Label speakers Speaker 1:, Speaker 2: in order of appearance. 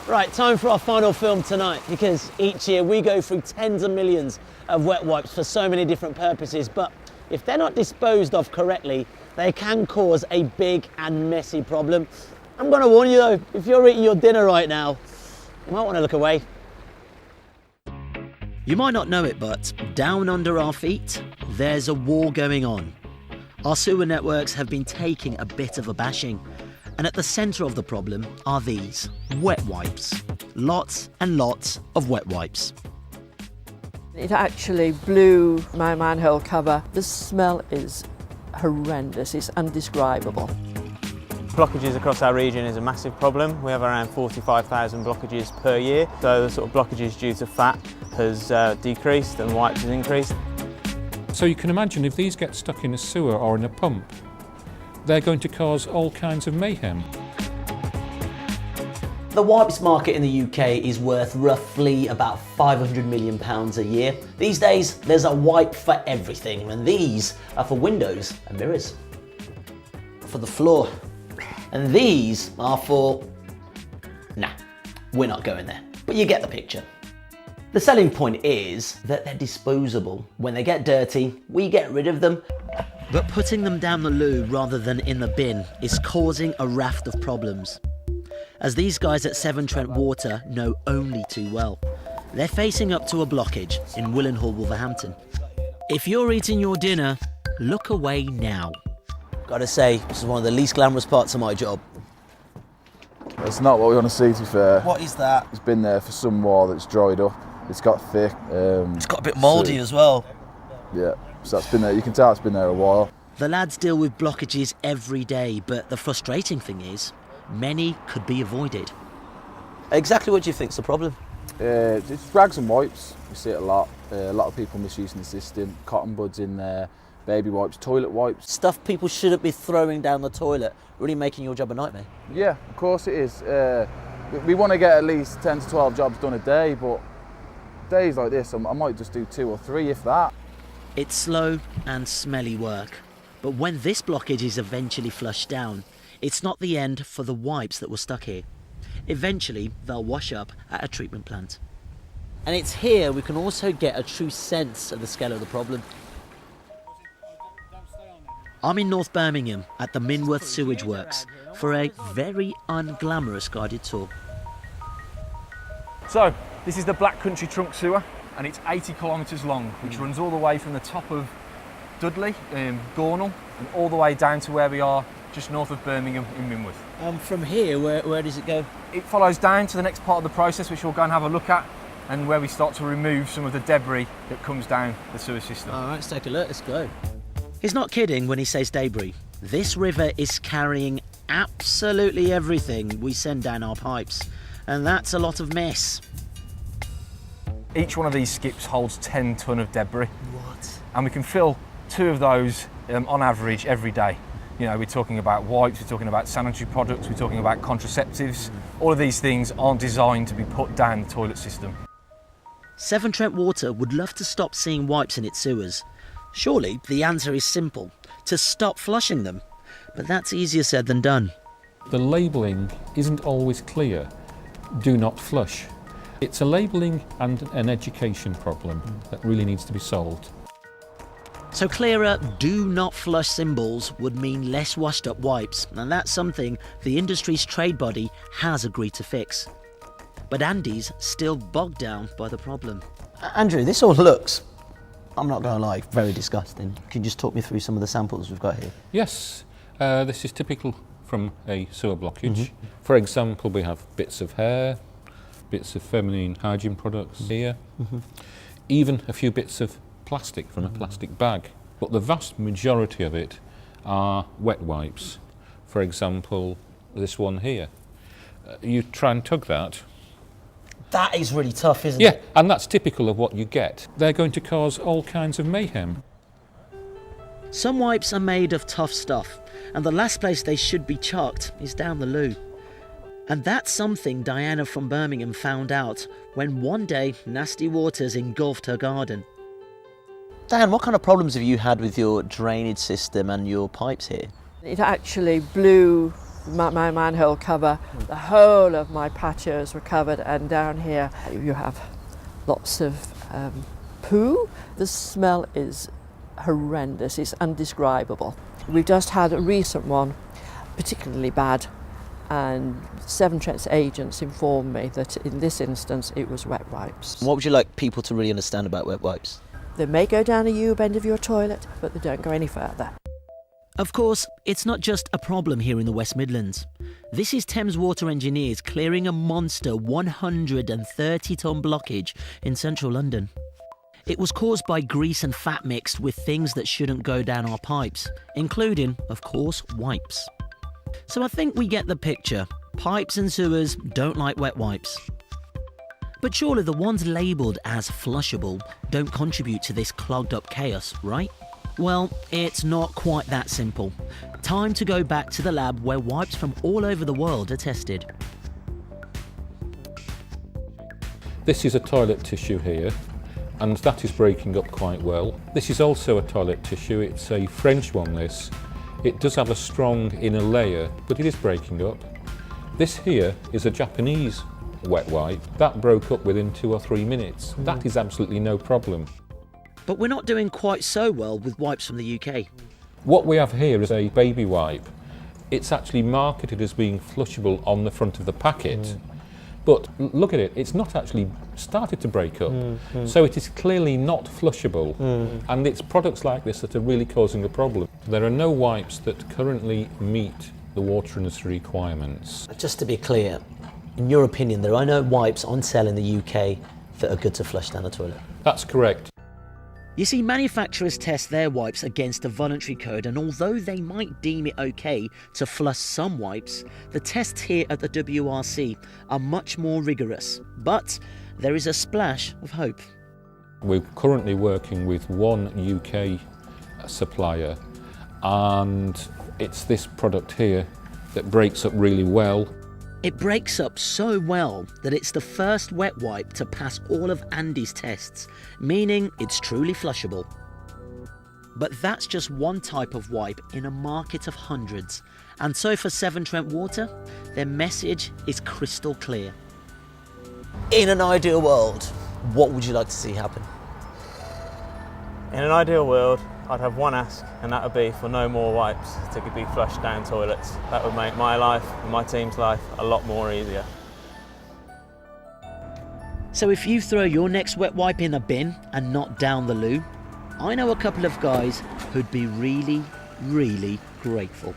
Speaker 1: Right, time for our final film tonight, because each year we go through tens of millions of wet wipes for so many different purposes, but if they're not disposed of correctly, they can cause a big and messy problem. I'm going to warn you though, if you're eating your dinner right now, you might want to look away. You might not know it, but down under our feet, there's a war going on. Our sewer networks have been taking a bit of a bashing. And at the centre of the problem are these wet wipes. Lots and lots of wet wipes.
Speaker 2: It actually blew my manhole cover. The smell is horrendous, it's indescribable.
Speaker 3: Blockages across our region is a massive problem. We have around 45,000 blockages per year. So the sort of blockages due to fat has decreased and wipes has increased.
Speaker 4: So you can imagine if these get stuck in a sewer or in a pump, they're going to cause all kinds of mayhem.
Speaker 1: The wipes market in the UK is worth roughly about £500 million a year. These days, there's a wipe for everything, and these are for windows and mirrors, for the floor. And these are for... nah, we're not going there, but you get the picture. The selling point is that they're disposable. When they get dirty, we get rid of them. But putting them down the loo rather than in the bin is causing a raft of problems. As these guys at Severn Trent Water know only too well. They're facing up to a blockage in Willenhall, Wolverhampton. If you're eating your dinner, look away now. Gotta say, this is one of the least glamorous parts of my job.
Speaker 5: It's not what we want to see, to be fair.
Speaker 1: What is that?
Speaker 5: It's been there for some while, that's dried up. It's got thick.
Speaker 1: It's got a bit mouldy as well.
Speaker 5: Yeah. So that's been there, you can tell it's been there a while.
Speaker 1: The lads deal with blockages every day, but the frustrating thing is, many could be avoided. Exactly what do you think's the problem?
Speaker 5: It's rags and wipes, we see it a lot. A lot of people misusing the system, cotton buds in there, baby wipes, toilet wipes.
Speaker 1: Stuff people shouldn't be throwing down the toilet, really making your job a nightmare.
Speaker 5: Yeah, of course it is. We want to get at least 10 to 12 jobs done a day, but days like this, I might just do 2 or 3, if that.
Speaker 1: It's slow and smelly work, but when this blockage is eventually flushed down, it's not the end for the wipes that were stuck here. Eventually, they'll wash up at a treatment plant. And it's here we can also get a true sense of the scale of the problem. I'm in North Birmingham at the Minworth Sewage Works for a very unglamorous guided tour.
Speaker 6: So, this is the Black Country Trunk Sewer, and it's 80 kilometres long, which runs all the way from the top of Dudley, Gornal, and all the way down to where we are, just north of Birmingham in Minworth.
Speaker 1: From here, where does it go?
Speaker 6: It follows down to the next part of the process, which we'll go and have a look at, and where we start to remove some of the debris that comes down the sewer system.
Speaker 1: All right, let's take a look, let's go. He's not kidding when he says debris. This river is carrying absolutely everything we send down our pipes, and that's a lot of mess.
Speaker 6: Each one of these skips holds 10 tonne of debris.
Speaker 1: What?
Speaker 6: And we can fill 2 of those on average every day. You know, we're talking about wipes, we're talking about sanitary products, we're talking about contraceptives. All of these things aren't designed to be put down the toilet system.
Speaker 1: Severn Trent Water would love to stop seeing wipes in its sewers. Surely the answer is simple, to stop flushing them. But that's easier said than done.
Speaker 4: The labelling isn't always clear. Do not flush. It's a labelling and an education problem that really needs to be solved.
Speaker 1: So clearer do not flush symbols would mean less washed up wipes, and that's something the industry's trade body has agreed to fix. But Andy's still bogged down by the problem. Andrew, this all looks, I'm not going to lie, very disgusting. Can you just talk me through some of the samples we've got here?
Speaker 4: Yes, this is typical from a sewer blockage. For example, we have bits of hair, bits of feminine hygiene products here, even a few bits of plastic from a plastic bag. But the vast majority of it are wet wipes. For example, this one here. You try and tug that.
Speaker 1: That is really tough, isn't it?
Speaker 4: Yeah, and that's typical of what you get. They're going to cause all kinds of mayhem.
Speaker 1: Some wipes are made of tough stuff, and the last place they should be chucked is down the loo. And that's something Diana from Birmingham found out when one day nasty waters engulfed her garden. Dan, what kind of problems have you had with your drainage system and your pipes here?
Speaker 2: It actually blew my manhole cover, the whole of my patios were covered, and down here you have lots of poo. The smell is horrendous, it's undescribable. We've just had a recent one, particularly bad, and Severn Trent's agents informed me that in this instance it was wet wipes.
Speaker 1: What would you like people to really understand about wet wipes?
Speaker 2: They may go down a U-bend of your toilet, but they don't go any further.
Speaker 1: Of course, it's not just a problem here in the West Midlands. This is Thames Water engineers clearing a monster 130-tonne blockage in central London. It was caused by grease and fat mixed with things that shouldn't go down our pipes, including, of course, wipes. So I think we get the picture. Pipes and sewers don't like wet wipes. But surely the ones labelled as flushable don't contribute to this clogged up chaos, right? Well, it's not quite that simple. Time to go back to the lab where wipes from all over the world are tested.
Speaker 4: This is a toilet tissue here, and that is breaking up quite well. This is also a toilet tissue. It's a French one, this. It does have a strong inner layer, but it is breaking up. This here is a Japanese wet wipe. That broke up within 2 or 3 minutes. That is absolutely no problem.
Speaker 1: But we're not doing quite so well with wipes from the UK.
Speaker 4: What we have here is a baby wipe. It's actually marketed as being flushable on the front of the packet. But look at it, it's not actually started to break up. So it is clearly not flushable. And it's products like this that are really causing a problem. There are no wipes that currently meet the water industry requirements.
Speaker 1: Just to be clear, in your opinion, there are no wipes on sale in the UK that are good to flush down the toilet?
Speaker 4: That's correct.
Speaker 1: You see, manufacturers test their wipes against a voluntary code, and although they might deem it okay to flush some wipes, the tests here at the WRC are much more rigorous. But there is a splash of hope.
Speaker 4: We're currently working with one UK supplier, and it's this product here that breaks up really well.
Speaker 1: It breaks up so well that it's the first wet wipe to pass all of Andy's tests, meaning it's truly flushable. But that's just one type of wipe in a market of hundreds. And so for Severn Trent Water, their message is crystal clear. In an ideal world, what would you like to see happen?
Speaker 3: In an ideal world, I'd have one ask, and that would be for no more wipes to be flushed down toilets. That would make my life and my team's life a lot more easier.
Speaker 1: So if you throw your next wet wipe in a bin and not down the loo, I know a couple of guys who'd be really, really grateful.